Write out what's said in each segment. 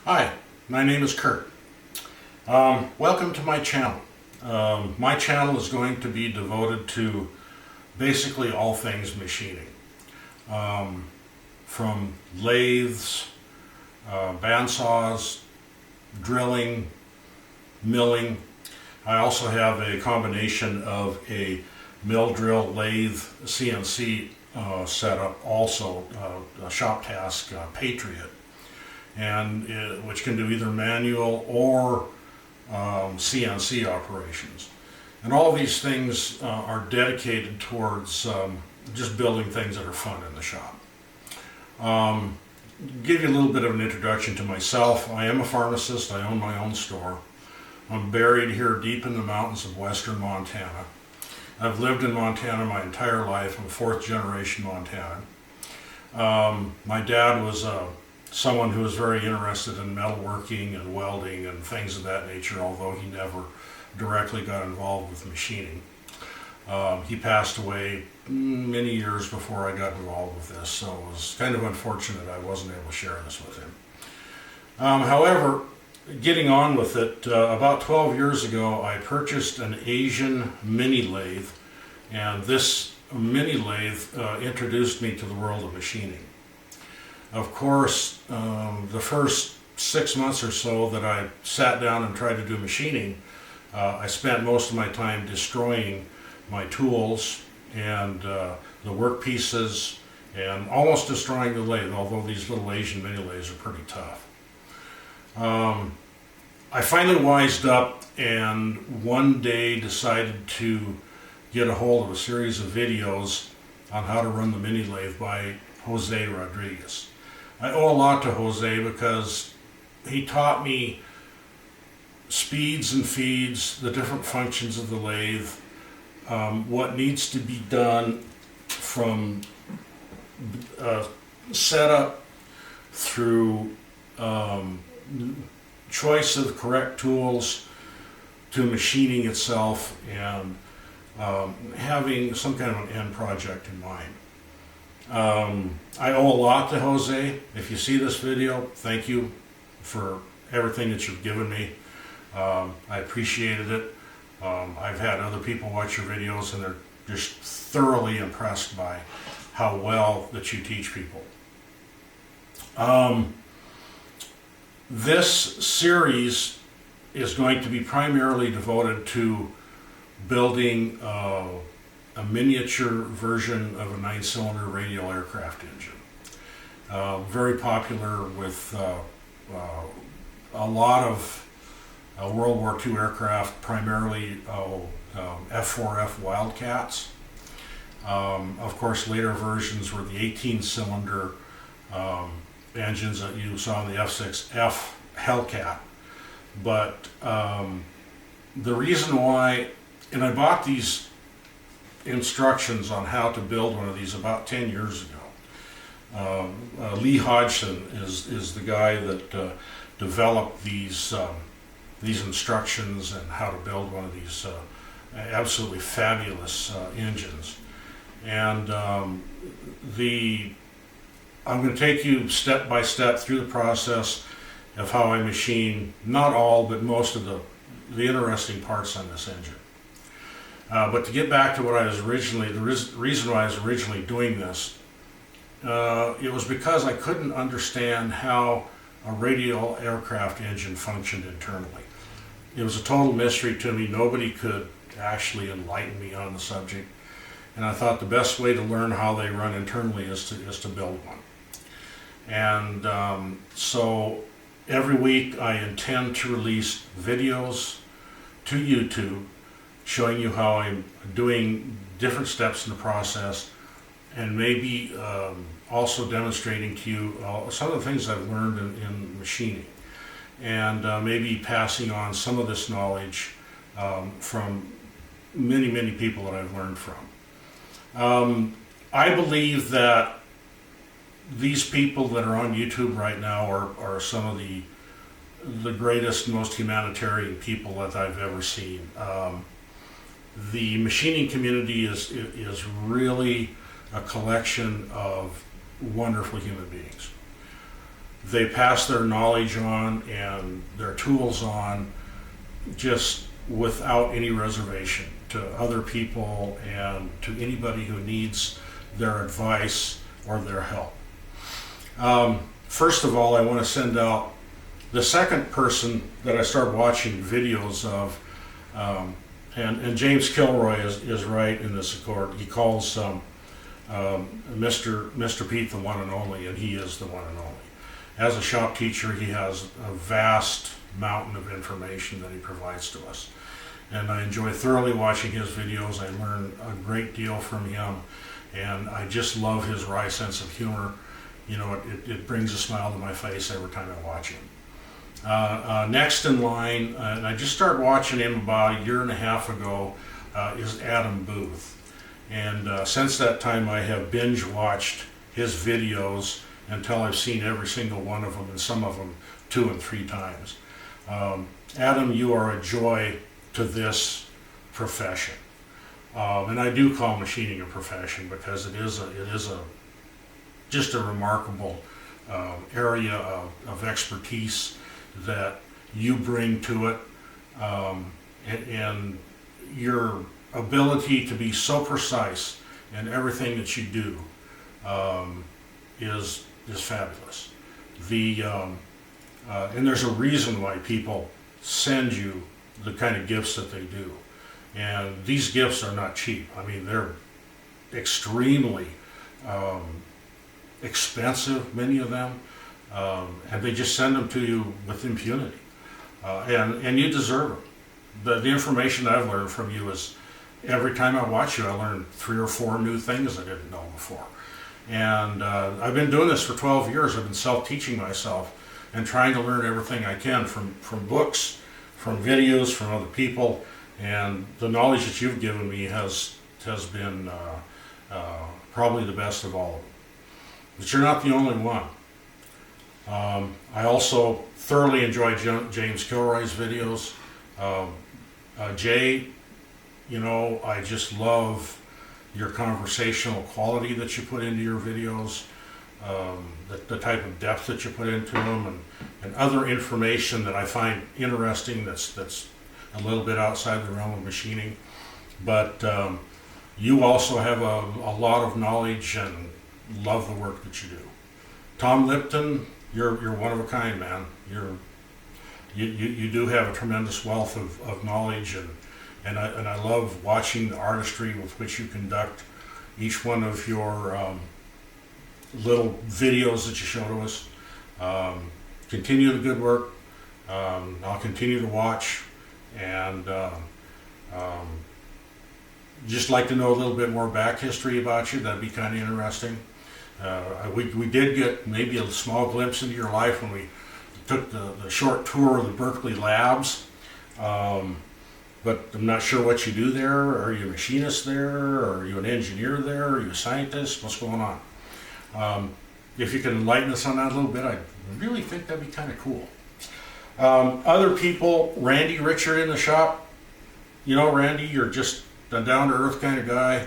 Hi, my name is Kurt. Welcome to my channel. My channel is going to be devoted to basically all things machining. From lathes, bandsaws, drilling, milling. I also have a combination of a mill drill, lathe, CNC setup, also a shop task, Patriot, and which can do either manual or CNC operations. And all these things are dedicated towards just building things that are fun in the shop. Give you a little bit of an introduction to myself. I am a pharmacist. I own my own store. I'm buried here deep in the mountains of western Montana. I've lived in Montana my entire life. I'm a fourth generation Montanan. My dad was someone who was very interested in metalworking and welding and things of that nature, although he never directly got involved with machining. He passed away many years before I got involved with this, so it was kind of unfortunate I wasn't able to share this with him. However, getting on with it, about 12 years ago I purchased an Asian mini lathe, and this mini lathe introduced me to the world of machining. Of course, the first 6 months or so that I sat down and tried to do machining, I spent most of my time destroying my tools and the work pieces and almost destroying the lathe, although these little Asian mini lathes are pretty tough. I finally wised up and one day decided to get a hold of a series of videos on how to run the mini lathe by Jose Rodriguez. I owe a lot to Jose because he taught me speeds and feeds, the different functions of the lathe, what needs to be done from setup through choice of correct tools to machining itself, and having some kind of an end project in mind. I owe a lot to Jose. If you see this video, thank you for everything that you've given me. I appreciated it. I've had other people watch your videos and they're just thoroughly impressed by how well that you teach people. This series is going to be primarily devoted to building a miniature version of a 9-cylinder radial aircraft engine. Very popular with a lot of World War II aircraft, primarily F-4F Wildcats. Of course, later versions were the 18-cylinder engines that you saw in the F-6F Hellcat. But the reason why, and I bought these instructions on how to build one of these about 10 years ago. Lee Hodgson is the guy that developed these instructions and how to build one of these absolutely fabulous engines. And I'm going to take you step by step through the process of how I machine, not all, but most of the interesting parts on this engine. But to get back to what I was originally, the reason why I was originally doing this, it was because I couldn't understand how a radial aircraft engine functioned internally. It was a total mystery to me. Nobody could actually enlighten me on the subject. And I thought the best way to learn how they run internally is to build one. And so every week I intend to release videos to YouTube showing you how I'm doing different steps in the process, and maybe also demonstrating to you some of the things I've learned in machining, and maybe passing on some of this knowledge from many people that I've learned from. I believe that these people that are on YouTube right now are some of the greatest, most humanitarian people that I've ever seen. The machining community is really a collection of wonderful human beings. they pass their knowledge on and their tools on just without any reservation to other people and to anybody who needs their advice or their help. First of all, I want to send out the second person that I started watching videos of, and James Kilroy is right in this accord. He calls Mr. Pete the one and only, and he is the one and only. As a shop teacher, he has a vast mountain of information that he provides to us. And I enjoy thoroughly watching his videos. I learn a great deal from him, and I just love his wry sense of humor. You know, it brings a smile to my face every time I watch him. Next in line, and I just started watching him about a year and a half ago, is Adam Booth. And since that time, I have binge watched his videos until I've seen every single one of them, and some of them 2 and 3 times. Adam, you are a joy to this profession. And I do call machining a profession because it is just a remarkable area of expertise that you bring to it, and your ability to be so precise in everything that you do is fabulous. And there's a reason why people send you the kind of gifts that they do. And these gifts are not cheap. I mean, they're extremely expensive, many of them, and they just send them to you with impunity. And you deserve it. The information I've learned from you is, every time I watch you, I learn 3 or 4 new things I didn't know before. And I've been doing this for 12 years. I've been self-teaching myself and trying to learn everything I can from books, from videos, from other people. And the knowledge that you've given me has been probably the best of all of them. But you're not the only one. I also thoroughly enjoy James Kilroy's videos. Jay, you know, I just love your conversational quality that you put into your videos, the type of depth that you put into them, and other information that I find interesting that's a little bit outside the realm of machining. But you also have a lot of knowledge and love the work that you do. Tom Lipton, you're one of a kind, man. You do have a tremendous wealth of knowledge, and I love watching the artistry with which you conduct each one of your little videos that you show to us. Continue the good work. I'll continue to watch, and just like to know a little bit more back history about you. That'd be kind of interesting. We did get maybe a small glimpse into your life when we took the short tour of the Berkeley labs, but I'm not sure what you do there. Are you a machinist there? Are you an engineer there? Are you a scientist? What's going on? If you can enlighten us on that a little bit, I really think that'd be kind of cool. Other people, Randy Richard in the shop. You know, Randy, you're just a down-to-earth kind of guy.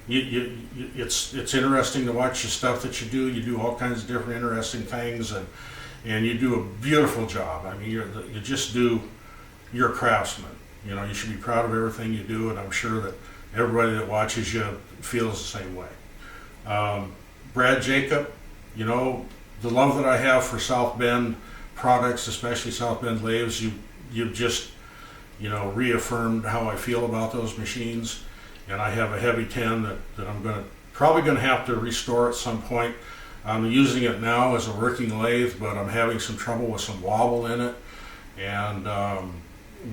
It's interesting to watch the stuff that you do. You do all kinds of different interesting things, and you do a beautiful job. I mean, you're a craftsman. You know, you should be proud of everything you do, and I'm sure that everybody that watches you feels the same way. Brad Jacob, you know, the love that I have for South Bend products, especially South Bend lathes, you've just, you know, reaffirmed how I feel about those machines. And I have a heavy 10 that I'm probably going to have to restore at some point. I'm using it now as a working lathe, but I'm having some trouble with some wobble in it. And I'm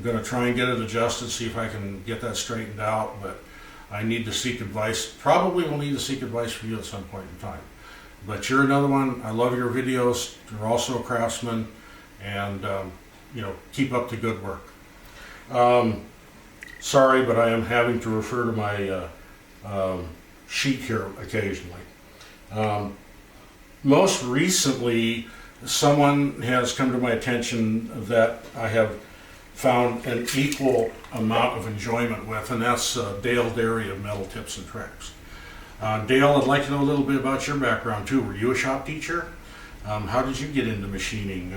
going to try and get it adjusted, see if I can get that straightened out. But I need to seek advice. Probably will need to seek advice from you at some point in time. But you're another one. I love your videos. You're also a craftsman. And, you know, keep up the good work. Sorry, but I am having to refer to my sheet here occasionally. Most recently, someone has come to my attention that I have found an equal amount of enjoyment with, and that's Dale Derry of Metal Tips and Tricks. Dale, I'd like to know a little bit about your background too. Were you a shop teacher? How did you get into machining?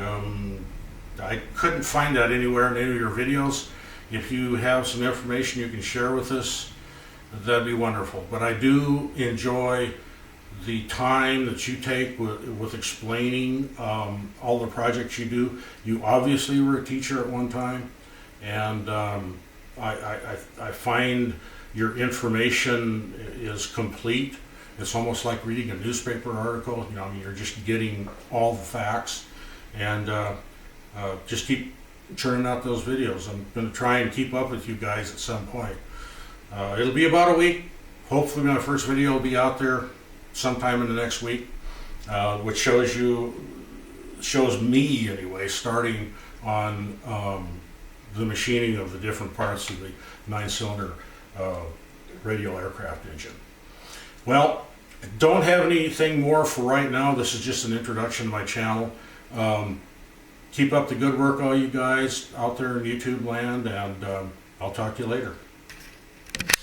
I couldn't find that anywhere in any of your videos. If you have some information you can share with us, that'd be wonderful. But I do enjoy the time that you take with explaining all the projects you do. You obviously were a teacher at one time, and I find your information is complete. It's almost like reading a newspaper article. You know, I mean, you're just getting all the facts, and just keep churning out those videos. I'm going to try and keep up with you guys at some point. It'll be about a week. Hopefully my first video will be out there sometime in the next week, which shows me anyway, starting on the machining of the different parts of the 9-cylinder Radial aircraft engine. Well, don't have anything more for right now. This is just an introduction to my channel. Keep up the good work, all you guys out there in YouTube land, and I'll talk to you later.